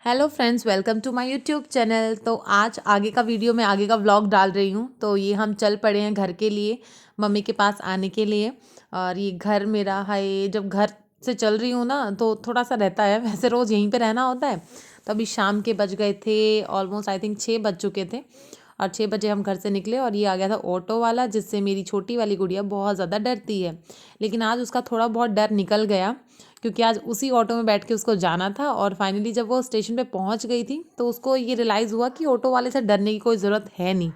Hello friends, welcome to my YouTube channel. तो आज आगे का वीडियो में आगे का व्लॉग डाल रही हूँ। तो ये हम चल पड़े हैं घर के लिए, मम्मी के पास आने के लिए। और ये घर मेरा है। जब घर से चल रही हूँ ना तो थोड़ा सा रहता है, वैसे रोज़ यहीं पे रहना होता है। तो अभी शाम के बज गए थे, ऑलमोस्ट आई थिंक 6 बज चुके थे। और 6 बजे हम घर से निकले और ये आ गया था ऑटो वाला, जिससे मेरी छोटी वाली गुड़िया बहुत ज़्यादा डरती है। लेकिन आज उसका थोड़ा बहुत डर निकल गया, क्योंकि आज उसी ऑटो में बैठ के उसको जाना था। और फाइनली जब वो स्टेशन पे पहुंच गई थी तो उसको ये रियलाइज़ हुआ कि ऑटो वाले से डरने की कोई ज़रूरत है नहीं।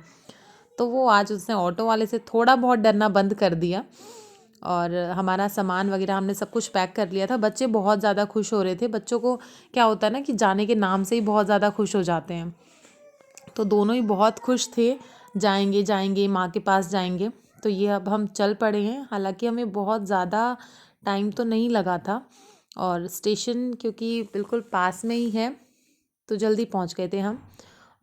तो वो आज उसने ऑटो वाले से थोड़ा बहुत डरना बंद कर दिया। और हमारा सामान वगैरह हमने सब कुछ पैक कर लिया था। बच्चे बहुत ज़्यादा खुश हो रहे थे। बच्चों को क्या होता है ना कि जाने के नाम से ही बहुत ज़्यादा खुश हो जाते हैं। तो दोनों ही बहुत खुश थे, जाएंगे जाएंगे माँ के पास जाएंगे। तो ये अब हम चल पड़े हैं। हालांकि हमें बहुत ज़्यादा टाइम तो नहीं लगा था, और स्टेशन क्योंकि बिल्कुल पास में ही है तो जल्दी पहुंच गए थे हम।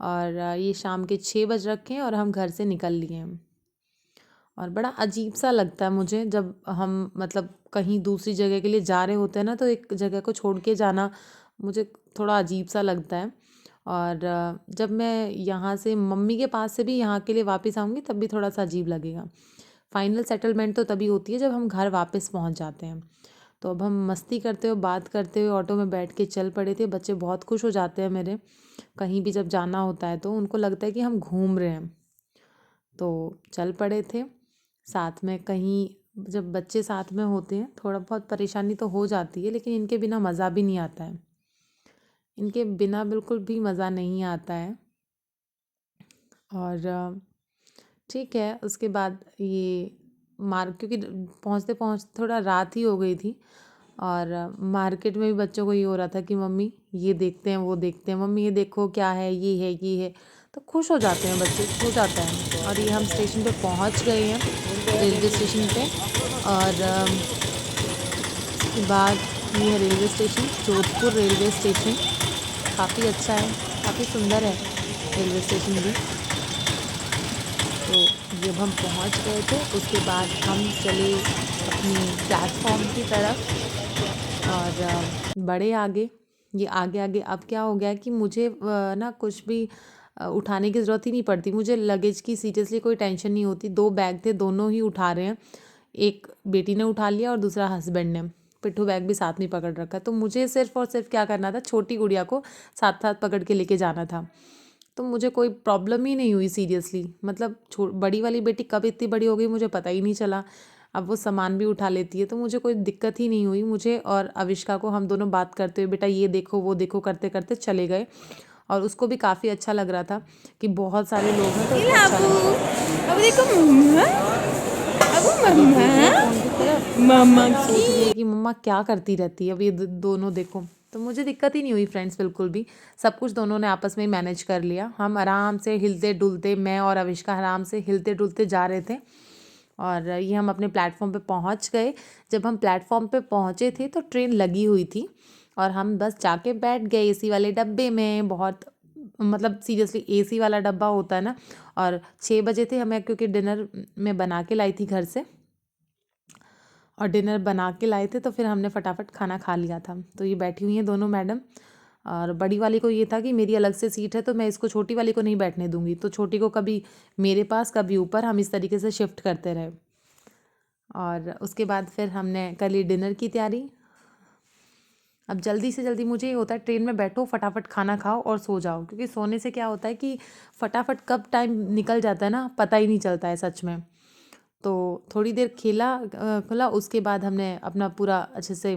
और ये शाम के 6 बज रखे हैं और हम घर से निकल लिए हैं। और बड़ा अजीब सा लगता है मुझे जब हम मतलब कहीं दूसरी जगह के लिए जा रहे होते हैं ना, तो एक जगह को छोड़ के जाना मुझे थोड़ा अजीब सा लगता है। और जब मैं यहाँ से मम्मी के पास से भी यहाँ के लिए वापस आऊँगी तब भी थोड़ा सा अजीब लगेगा। फाइनल सेटलमेंट तो तभी होती है जब हम घर वापस पहुँच जाते हैं। तो अब हम मस्ती करते हुए बात करते हुए ऑटो में बैठ के चल पड़े थे। बच्चे बहुत खुश हो जाते हैं मेरे, कहीं भी जब जाना होता है तो उनको लगता है कि हम घूम रहे हैं। तो चल पड़े थे साथ में। कहीं जब बच्चे साथ में होते हैं थोड़ा बहुत परेशानी तो हो जाती है, लेकिन इनके बिना मज़ा भी नहीं आता है। इनके बिना बिल्कुल भी मज़ा नहीं आता है। और ठीक है, उसके बाद ये क्योंकि पहुँचते पहुँचते थोड़ा रात ही हो गई थी। और मार्केट में भी बच्चों को ये हो रहा था कि मम्मी ये देखते हैं वो देखते हैं, मम्मी ये देखो क्या है, ये है। तो खुश हो जाते हैं बच्चे, हो जाता है। और ये हम स्टेशन पे पहुंच गए हैं, रेलवे स्टेशन पे। और उसके बाद ये है railway station, Jodhpur railway station. काफ़ी अच्छा है, काफ़ी सुंदर है रेलवे स्टेशन भी। तो जब हम पहुंच गए थे उसके बाद हम चले अपनी प्लेटफॉर्म की तरफ। और बड़े आगे, ये आगे आगे अब क्या हो गया कि मुझे ना कुछ भी उठाने की ज़रूरत ही नहीं पड़ती। मुझे लगेज की सीरियसली कोई टेंशन नहीं होती। 2 बैग थे, दोनों ही उठा रहे हैं। एक बेटी ने उठा लिया और दूसरा हस्बैंड ने। पिट्ठू बैग भी साथ में पकड़ रखा। तो मुझे सिर्फ और सिर्फ क्या करना था, छोटी गुड़िया को साथ साथ पकड़ के लेके जाना था। तो मुझे कोई प्रॉब्लम ही नहीं हुई सीरियसली। मतलब बड़ी वाली बेटी कब इतनी बड़ी हो गई मुझे पता ही नहीं चला। अब वो सामान भी उठा लेती है, तो मुझे कोई दिक्कत ही नहीं हुई। मुझे और अविष्का को हम दोनों बात करते हुए बेटा ये देखो वो देखो करते करते चले गए। और उसको भी काफ़ी अच्छा लग रहा था कि बहुत सारे लोग हैं, तो उसको अच्छा लग रहा था। अब देखो मम्मा, अब अब ये मम्मा, देख रही है फ़ोन की तरफ, मम्मा सोच रही है की कि मम्मा क्या करती रहती है। अब ये दोनों देखो। तो मुझे दिक्कत ही नहीं हुई फ्रेंड्स, बिल्कुल भी। सब कुछ दोनों ने आपस में ही मैनेज कर लिया। हम आराम से हिलते डुलते, मैं और अविष्का आराम से हिलते डुलते जा रहे थे। और ये हम अपने प्लेटफॉर्म पे पहुंच गए। जब हम प्लेटफॉर्म पे पहुंचे थे तो ट्रेन लगी हुई थी, और हम बस जाके बैठ गए एसी वाले डब्बे में। बहुत मतलब सीरियसली एसी वाला डब्बा होता है ना। और 6 बजे थे हमें, क्योंकि डिनर में बना के लाई थी घर से। और डिनर बना के लाए थे तो फिर हमने फटाफट खाना खा लिया था। तो ये बैठी हुई हैं दोनों मैडम। और बड़ी वाली को ये था कि मेरी अलग से सीट है तो मैं इसको छोटी वाली को नहीं बैठने दूंगी। तो छोटी को कभी मेरे पास कभी ऊपर, हम इस तरीके से शिफ्ट करते रहे। और उसके बाद फिर हमने कर ली डिनर की तैयारी। अब जल्दी से जल्दी मुझे ये होता है ट्रेन में बैठो, फटाफट खाना खाओ और सो जाओ। क्योंकि सोने से क्या होता है कि फटाफट कब टाइम निकल जाता है ना, पता ही नहीं चलता है सच में। तो थोड़ी देर खुला, उसके बाद हमने अपना पूरा अच्छे से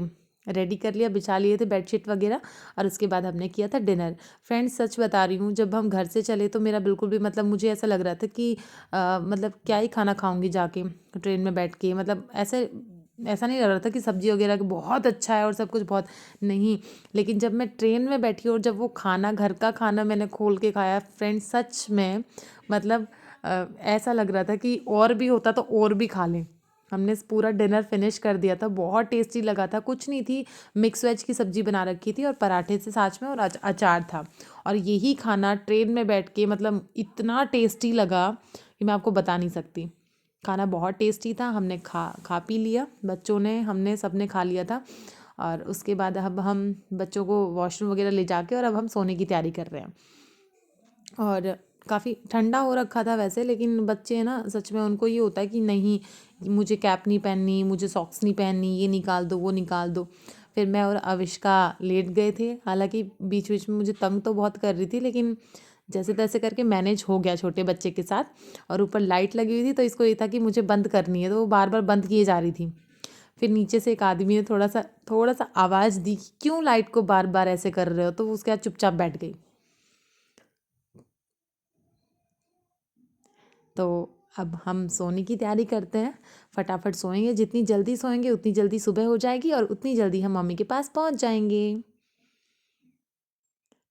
रेडी कर लिया, बिछा लिए थे बेडशीट वगैरह। और उसके बाद हमने किया था डिनर। फ्रेंड्स सच बता रही हूँ, जब हम घर से चले तो मेरा बिल्कुल भी मतलब मुझे ऐसा लग रहा था कि मतलब क्या ही खाना खाऊंगी जाके ट्रेन में बैठ के। मतलब ऐसा नहीं लग रहा था कि सब्जी वगैरह बहुत अच्छा है और सब कुछ बहुत नहीं। लेकिन जब मैं ट्रेन में बैठी और जब वो खाना, घर का खाना मैंने खोल के खाया फ्रेंड्स, सच में मतलब ऐसा लग रहा था कि और भी होता तो और भी खा लें। हमने पूरा डिनर फिनिश कर दिया था, बहुत टेस्टी लगा था। कुछ नहीं थी, मिक्स वेज की सब्जी बना रखी थी और पराठे से साथ में, और अचार था। और यही खाना ट्रेन में बैठ के मतलब इतना टेस्टी लगा कि मैं आपको बता नहीं सकती। खाना बहुत टेस्टी था। हमने खा खा पी लिया, बच्चों ने, हमने, सब ने खा लिया था। और उसके बाद अब हम बच्चों को वॉशरूम वगैरह ले जाके और अब हम सोने की तैयारी कर रहे हैं। और काफ़ी ठंडा हो रखा था वैसे, लेकिन बच्चे हैं ना, सच में उनको ये होता है कि नहीं मुझे कैप नहीं पहननी, मुझे सॉक्स नहीं पहननी, ये निकाल दो वो निकाल दो। फिर मैं और अविष्का लेट गए थे, हालांकि बीच बीच में मुझे तंग तो बहुत कर रही थी, लेकिन जैसे तैसे करके मैनेज हो गया छोटे बच्चे के साथ। और ऊपर लाइट लगी हुई थी तो इसको ये था कि मुझे बंद करनी है, तो वो बार बार बंद किए जा रही थी। फिर नीचे से एक आदमी ने थोड़ा सा आवाज़ दी कि क्यों लाइट को बार बार ऐसे कर रहे हो, तो वो उसके बाद चुपचाप बैठ गई। तो अब हम सोने की तैयारी करते हैं, फटाफट सोएंगे, जितनी जल्दी सोएंगे उतनी जल्दी सुबह हो जाएगी और उतनी जल्दी हम मम्मी के पास पहुंच जाएंगे।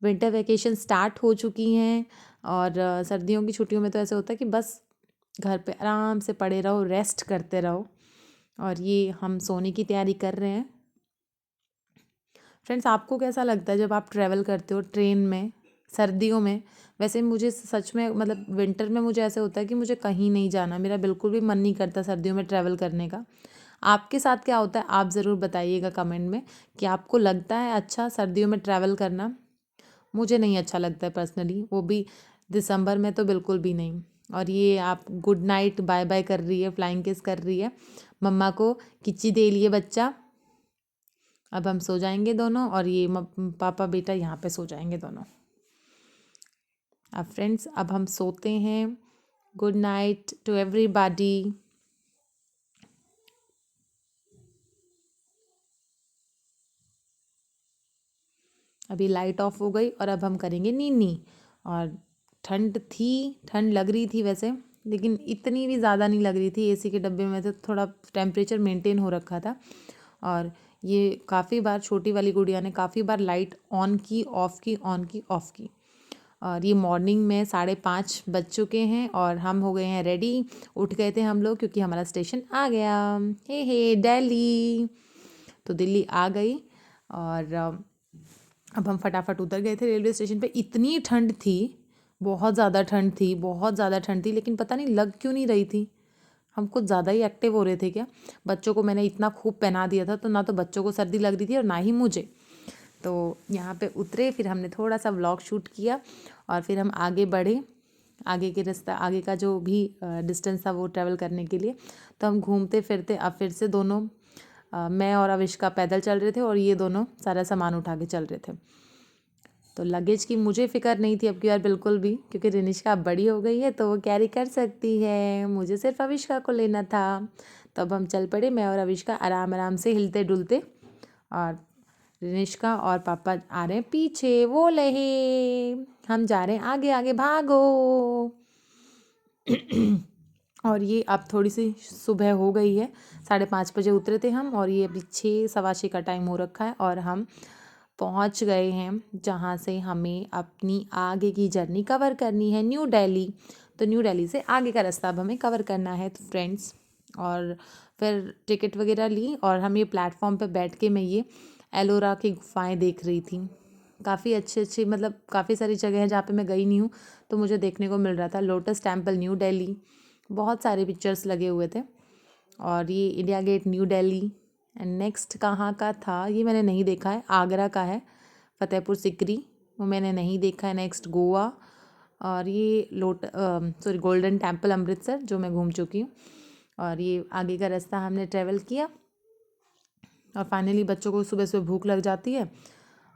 विंटर वैकेशन स्टार्ट हो चुकी हैं और सर्दियों की छुट्टियों में तो ऐसे होता है कि बस घर पे आराम से पड़े रहो, रेस्ट करते रहो। और ये हम सोने की तैयारी कर रहे हैं। फ्रेंड्स, आपको कैसा लगता है जब आप ट्रैवल करते हो ट्रेन में सर्दियों में? वैसे मुझे सच में मतलब विंटर में मुझे ऐसे होता है कि मुझे कहीं नहीं जाना, मेरा बिल्कुल भी मन नहीं करता सर्दियों में ट्रैवल करने का। आपके साथ क्या होता है आप ज़रूर बताइएगा कमेंट में कि आपको लगता है अच्छा सर्दियों में ट्रैवल करना। मुझे नहीं अच्छा लगता है पर्सनली, वो भी दिसंबर में तो बिल्कुल भी नहीं। और ये आप गुड नाइट बाय बाय कर रही है, फ्लाइंग किस कर रही है मम्मा को, किच्ची दे लिए बच्चा। अब हम सो जाएंगे दोनों और ये पापा बेटा यहाँ पे सो जाएंगे दोनों। अब फ्रेंड्स अब हम सोते हैं। Good night to everybody. अभी लाइट ऑफ हो गई और अब हम करेंगे नीनी। और ठंड लग रही थी वैसे, लेकिन इतनी भी ज़्यादा नहीं लग रही थी। एसी के डब्बे में तो थोड़ा टेम्परेचर मेंटेन हो रखा था। और ये काफ़ी बार छोटी वाली गुड़िया ने काफ़ी बार लाइट ऑन की ऑफ़ की ऑन की ऑफ़ की। और ये मॉर्निंग में 5:30 बज चुके हैं और हम हो गए हैं रेडी। उठ गए थे हम लोग क्योंकि हमारा स्टेशन आ गया। हे दिल्ली, तो दिल्ली आ गई। और अब हम फटाफट उतर गए थे रेलवे स्टेशन पे। इतनी ठंड थी, बहुत ज़्यादा ठंड थी, बहुत ज़्यादा ठंड थी, लेकिन पता नहीं लग क्यों नहीं रही थी। हम कुछ ज़्यादा ही एक्टिव हो रहे थे क्या? बच्चों को मैंने इतना खूब पहना दिया था, तो ना तो बच्चों को सर्दी लग रही थी और ना ही मुझे। तो यहाँ पे उतरे, फिर हमने थोड़ा सा व्लॉग शूट किया और फिर हम आगे बढ़े। आगे के रास्ता, आगे का जो भी डिस्टेंस था वो ट्रैवल करने के लिए। तो हम घूमते फिरते अब फिर से दोनों मैं और अविष्का पैदल चल रहे थे और ये दोनों सारा सामान उठा के चल रहे थे। तो लगेज की मुझे फ़िक्र नहीं थी अब की बार बिल्कुल भी, क्योंकि रिनिष्का अब बड़ी हो गई है तो वो कैरी कर सकती है। मुझे सिर्फ अविष्का को लेना था। तो अब हम चल पड़े, मैं और अविष्का आराम आराम से हिलते डुलते। और रिनिष्का और पापा आ रहे हैं पीछे, वो लहे हम जा रहे हैं आगे आगे, भागो। और ये अब थोड़ी सी सुबह हो गई है, 5:30 बजे उतरे थे हम और ये अभी 6 सवा 6 का टाइम हो रखा है और हम पहुंच गए हैं जहां से हमें अपनी आगे की जर्नी कवर करनी है, न्यू दिल्ली। तो न्यू दिल्ली से आगे का रास्ता अब हमें कवर करना है तो फ्रेंड्स। और फिर टिकट वगैरह ली और हम ये प्लेटफॉर्म पे बैठ के मैं ये एलोरा की गुफाएं देख रही थी। काफ़ी अच्छी मतलब काफ़ी सारी जगह हैं जहाँ पे मैं गई नहीं हूँ, तो मुझे देखने को मिल रहा था। लोटस टेम्पल न्यू दिल्ली, बहुत सारे पिक्चर्स लगे हुए थे। और ये India get new Delhi. And next कहाँ का था ये मैंने नहीं देखा है, आगरा का है, फतेहपुर सिकरी, वो मैंने नहीं देखा है। नेक्स्ट गोवा। और ये गोल्डन टेम्पल अमृतसर जो मैं घूम चुकी हूँ। और ये आगे का रास्ता हमने ट्रैवल किया और फाइनली बच्चों को सुबह सुबह भूख लग जाती है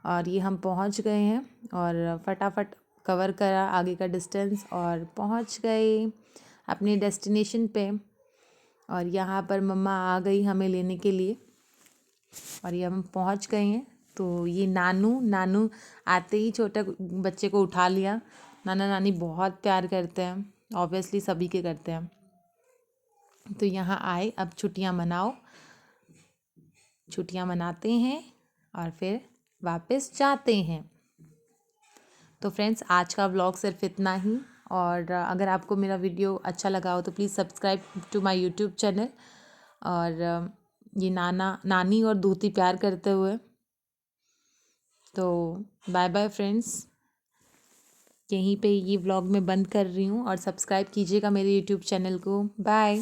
और ये हम पहुंच गए हैं और फटाफट कवर करा आगे का डिस्टेंस और पहुंच गए अपने डेस्टिनेशन पे। और यहाँ पर मम्मा आ गई हमें लेने के लिए और ये हम पहुंच गए हैं। तो ये नानू आते ही छोटे बच्चे को उठा लिया। नाना नानी बहुत प्यार करते हैं, ऑब्वियसली सभी के करते हैं। तो यहाँ आए, अब छुट्टियाँ मनाओ, छुट्टियाँ मनाते हैं और फिर वापस जाते हैं। तो फ्रेंड्स आज का व्लॉग सिर्फ इतना ही। और अगर आपको मेरा वीडियो अच्छा लगा हो तो please subscribe to my YouTube channel. और ये नानी और दूती प्यार करते हुए। तो बाय बाय फ्रेंड्स, यहीं पे ये व्लॉग मैं बंद कर रही हूँ और सब्सक्राइब कीजिएगा मेरे यूट्यूब चैनल को। बाय।